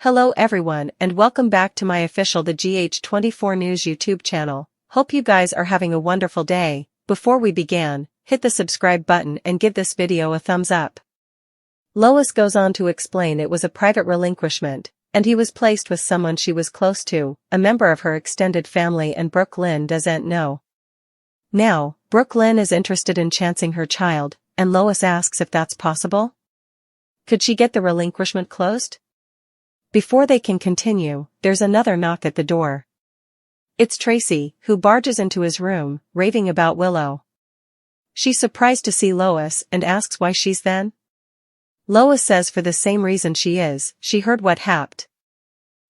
Hello everyone and welcome back to my official The GH24 News YouTube channel. Hope you guys are having a wonderful day. Before we begin, hit the subscribe button and give this video a thumbs up. Lois goes on to explain it was a private relinquishment, and he was placed with someone she was close to, a member of her extended family, and Brooklyn doesn't know. Now, Brooklyn is interested in chancing her child, and Lois asks if that's possible. Could she get the relinquishment closed? Before they can continue, there's another knock at the door. It's Tracy, who barges into his room, raving about Willow. She's surprised to see Lois and asks why she's then. Lois says for the same reason she heard what happened.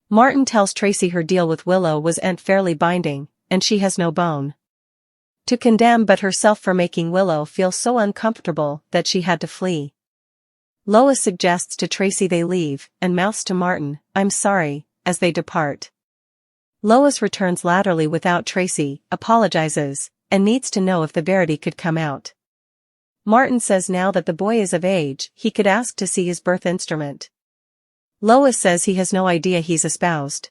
Martin tells Tracy her deal with Willow wasn't fairly binding, and she has no bone to condemn but herself for making Willow feel so uncomfortable that she had to flee. Lois suggests to Tracy they leave, and mouths to Martin, "I'm sorry," as they depart. Lois returns latterly without Tracy, apologizes, and needs to know if the verity could come out. Martin says now that the boy is of age, he could ask to see his birth instrument. Lois says he has no idea he's espoused.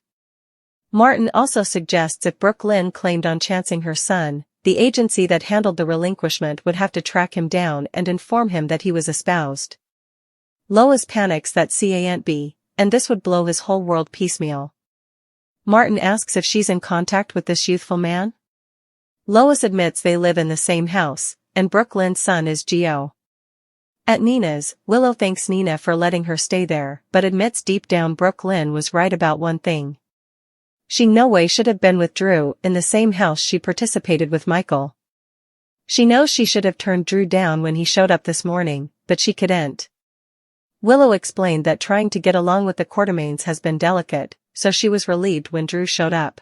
Martin also suggests if Brooklyn claimed on chancing her son, the agency that handled the relinquishment would have to track him down and inform him that he was espoused. Lois panics that can't be, and this would blow his whole world piecemeal. Martin asks if she's in contact with this youthful man. Lois admits they live in the same house, and Brooklyn's son is Gio. At Nina's, Willow thanks Nina for letting her stay there, but admits deep down Brooklyn was right about one thing. She no way should have been with Drew in the same house she participated with Michael. She knows she should have turned Drew down when he showed up this morning, but she couldn't. Willow explained that trying to get along with the Quartermaines has been delicate, so she was relieved when Drew showed up.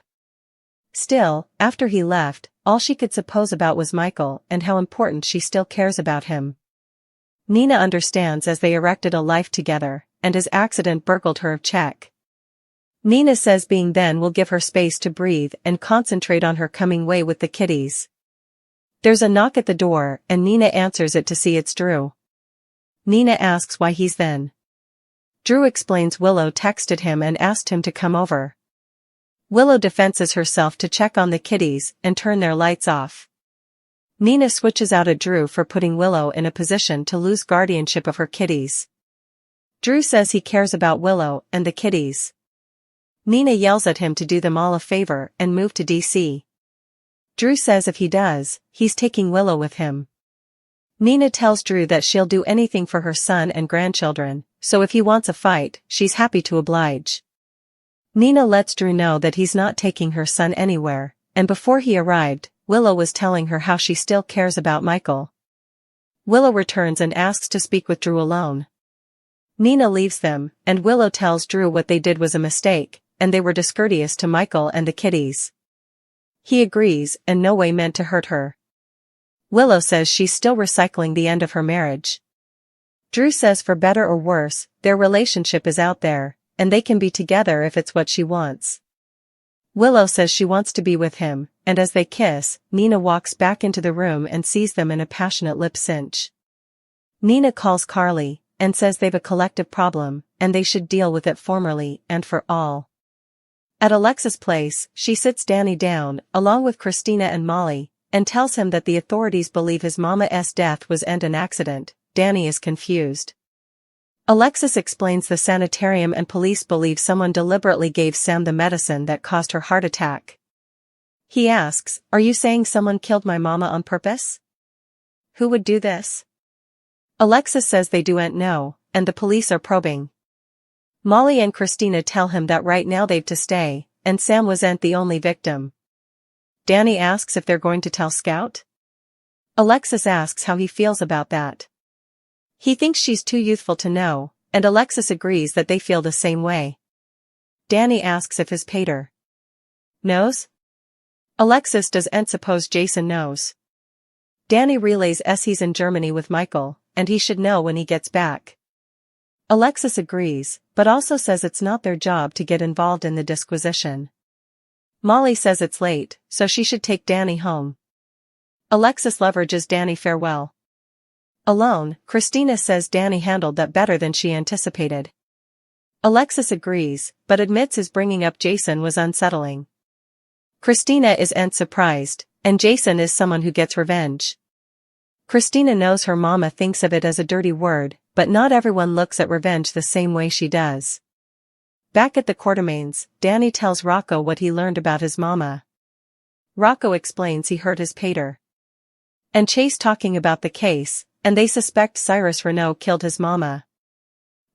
Still, after he left, all she could suppose about was Michael and how important she still cares about him. Nina understands as they erected a life together, and his accident burgled her of check. Nina says being then will give her space to breathe and concentrate on her coming way with the kiddies. There's a knock at the door, and Nina answers it to see it's Drew. Nina asks why he's then. Drew explains Willow texted him and asked him to come over. Willow defenses herself to check on the kiddies and turn their lights off. Nina switches out at Drew for putting Willow in a position to lose guardianship of her kiddies. Drew says he cares about Willow and the kiddies. Nina yells at him to do them all a favor and move to DC. Drew says if he does, he's taking Willow with him. Nina tells Drew that she'll do anything for her son and grandchildren, so if he wants a fight, she's happy to oblige. Nina lets Drew know that he's not taking her son anywhere, and before he arrived, Willow was telling her how she still cares about Michael. Willow returns and asks to speak with Drew alone. Nina leaves them, and Willow tells Drew what they did was a mistake, and they were discourteous to Michael and the kiddies. He agrees, and no way meant to hurt her. Willow says she's still recycling the end of her marriage. Drew says for better or worse, their relationship is out there, and they can be together if it's what she wants. Willow says she wants to be with him, and as they kiss, Nina walks back into the room and sees them in a passionate lip cinch. Nina calls Carly, and says they've a collective problem, and they should deal with it formally and for all. At Alexa's place, she sits Danny down, along with Christina and Molly, and tells him that the authorities believe his mama's death was an accident. Danny is confused. Alexis explains the sanitarium and police believe someone deliberately gave Sam the medicine that caused her heart attack. He asks, "Are you saying someone killed my mama on purpose? Who would do this?" Alexis says they don't know, and the police are probing. Molly and Christina tell him that right now they've to stay, and Sam wasn't the only victim. Danny asks if they're going to tell Scout. Alexis asks how he feels about that. He thinks she's too youthful to know, and Alexis agrees that they feel the same way. Danny asks if his pater knows. Alexis doesn't suppose Jason knows. Danny relays he's in Germany with Michael, and he should know when he gets back. Alexis agrees, but also says it's not their job to get involved in the disquisition. Molly says it's late, so she should take Danny home. Alexis leverages Danny farewell. Alone, Christina says Danny handled that better than she anticipated. Alexis agrees, but admits his bringing up Jason was unsettling. Christina is surprised, and Jason is someone who gets revenge. Christina knows her mama thinks of it as a dirty word, but not everyone looks at revenge the same way she does. Back at the Quartermaines, Danny tells Rocco what he learned about his mama. Rocco explains he hurt his pater. And Chase talking about the case, and they suspect Cyrus Renaud killed his mama.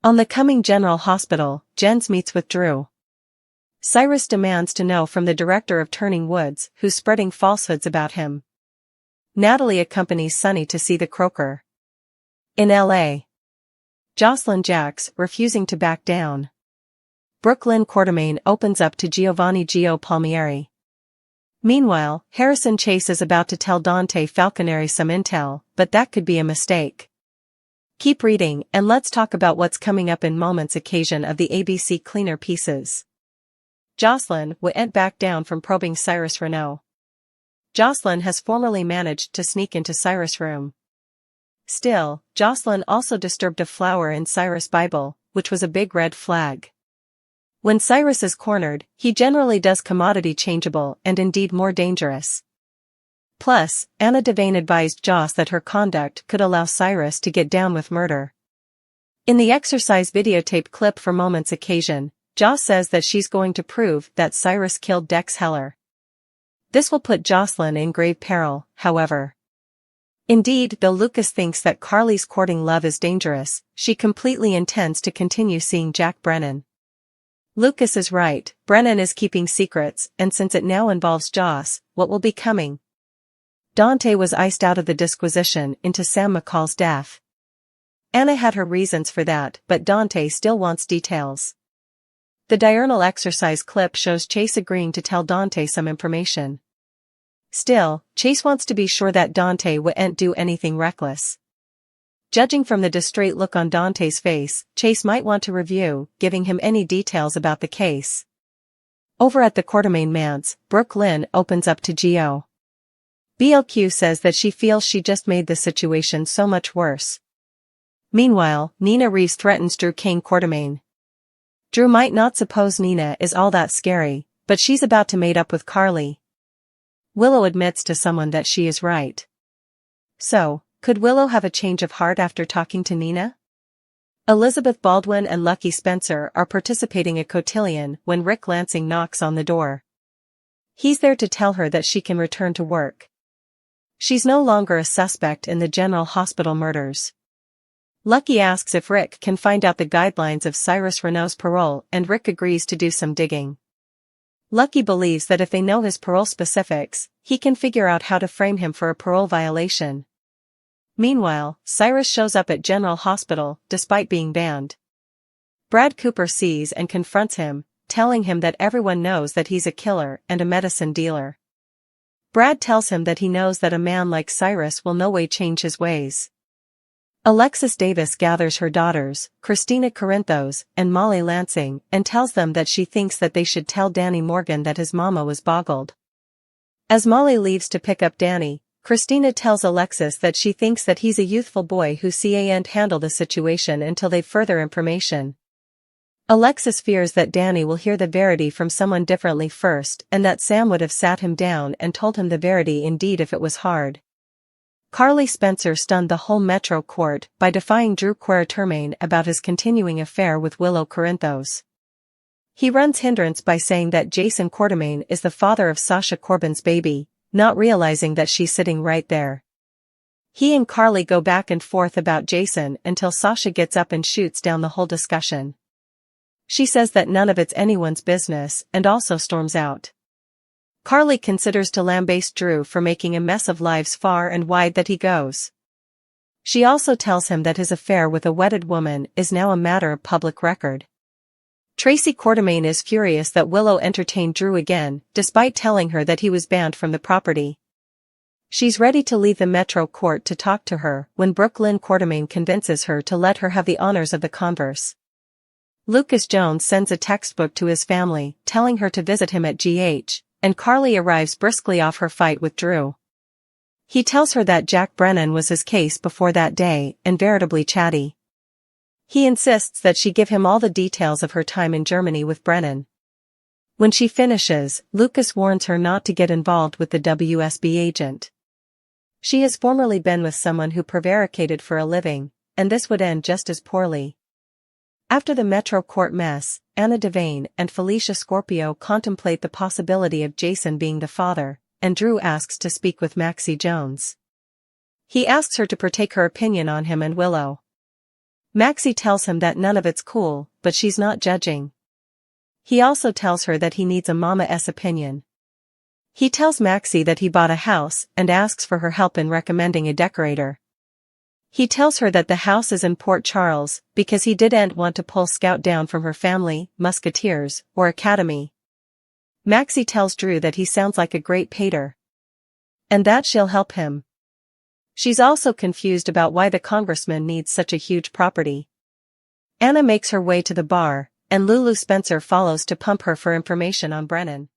On the coming General Hospital, Jens meets with Drew. Cyrus demands to know from the director of Turning Woods who's spreading falsehoods about him. Natalie accompanies Sonny to see the Croaker. In L.A., Josslyn Jacks refusing to back down. Brooklyn Quartermaine opens up to Giovanni Gio Palmieri. Meanwhile, Harrison Chase is about to tell Dante Falconeri some intel, but that could be a mistake. Keep reading and let's talk about what's coming up in Moments occasion of the ABC Cleaner Pieces. Josslyn won't back down from probing Cyrus Renaud. Josslyn has formerly managed to sneak into Cyrus' room. Still, Josslyn also disturbed a flower in Cyrus' Bible, which was a big red flag. When Cyrus is cornered, he generally does commodity changeable and indeed more dangerous. Plus, Anna Devane advised Joss that her conduct could allow Cyrus to get down with murder. In the exercise videotape clip for Moments occasion, Joss says that she's going to prove that Cyrus killed Dex Heller. This will put Josslyn in grave peril, however. Indeed, though Lucas thinks that Carly's courting love is dangerous, she completely intends to continue seeing Jack Brennan. Lucas is right, Brennan is keeping secrets, and since it now involves Joss, what will be coming? Dante was iced out of the disquisition into Sam McCall's death. Anna had her reasons for that, but Dante still wants details. The diurnal exercise clip shows Chase agreeing to tell Dante some information. Still, Chase wants to be sure that Dante won't do anything reckless. Judging from the distrait look on Dante's face, Chase might want to review, giving him any details about the case. Over at the Quartermaine manse, Brooke Lynn opens up to Gio. BLQ says that she feels she just made the situation so much worse. Meanwhile, Nina Reeves threatens Drew Kane Quartermaine. Drew might not suppose Nina is all that scary, but she's about to mate up with Carly. Willow admits to someone that she is right. So, could Willow have a change of heart after talking to Nina? Elizabeth Baldwin and Lucky Spencer are participating at cotillion when Rick Lansing knocks on the door. He's there to tell her that she can return to work. She's no longer a suspect in the General Hospital murders. Lucky asks if Rick can find out the guidelines of Cyrus Renaud's parole, and Rick agrees to do some digging. Lucky believes that if they know his parole specifics, he can figure out how to frame him for a parole violation. Meanwhile, Cyrus shows up at General Hospital, despite being banned. Brad Cooper sees and confronts him, telling him that everyone knows that he's a killer and a medicine dealer. Brad tells him that he knows that a man like Cyrus will no way change his ways. Alexis Davis gathers her daughters, Christina Corinthos and Molly Lansing, and tells them that she thinks that they should tell Danny Morgan that his mama was boggled. As Molly leaves to pick up Danny, Christina tells Alexis that she thinks that he's a youthful boy who can't handle the situation until they've further information. Alexis fears that Danny will hear the verity from someone differently first and that Sam would have sat him down and told him the verity indeed if it was hard. Carly Spencer stunned the whole Metro court by defying Drew Quartermaine about his continuing affair with Willow Corinthos. He runs hindrance by saying that Jason Quartermaine is the father of Sasha Corbin's baby, not realizing that she's sitting right there. He and Carly go back and forth about Jason until Sasha gets up and shoots down the whole discussion. She says that none of it's anyone's business and also storms out. Carly considers to lambaste Drew for making a mess of lives far and wide that he goes. She also tells him that his affair with a wedded woman is now a matter of public record. Tracy Quartermaine is furious that Willow entertained Drew again, despite telling her that he was banned from the property. She's ready to leave the Metro court to talk to her when Brooklyn Quartermaine convinces her to let her have the honors of the converse. Lucas Jones sends a textbook to his family, telling her to visit him at GH, and Carly arrives briskly off her fight with Drew. He tells her that Jack Brennan was his case before that day, and veritably chatty. He insists that she give him all the details of her time in Germany with Brennan. When she finishes, Lucas warns her not to get involved with the WSB agent. She has formerly been with someone who prevaricated for a living, and this would end just as poorly. After the Metro Court mess, Anna Devane and Felicia Scorpio contemplate the possibility of Jason being the father, and Drew asks to speak with Maxie Jones. He asks her to partake her opinion on him and Willow. Maxie tells him that none of it's cool, but she's not judging. He also tells her that he needs a mama's opinion. He tells Maxie that he bought a house and asks for her help in recommending a decorator. He tells her that the house is in Port Charles because he didn't want to pull Scout down from her family, Musketeers, or Academy. Maxie tells Drew that he sounds like a great painter, and that she'll help him. She's also confused about why the congressman needs such a huge property. Anna makes her way to the bar, and Lulu Spencer follows to pump her for information on Brennan.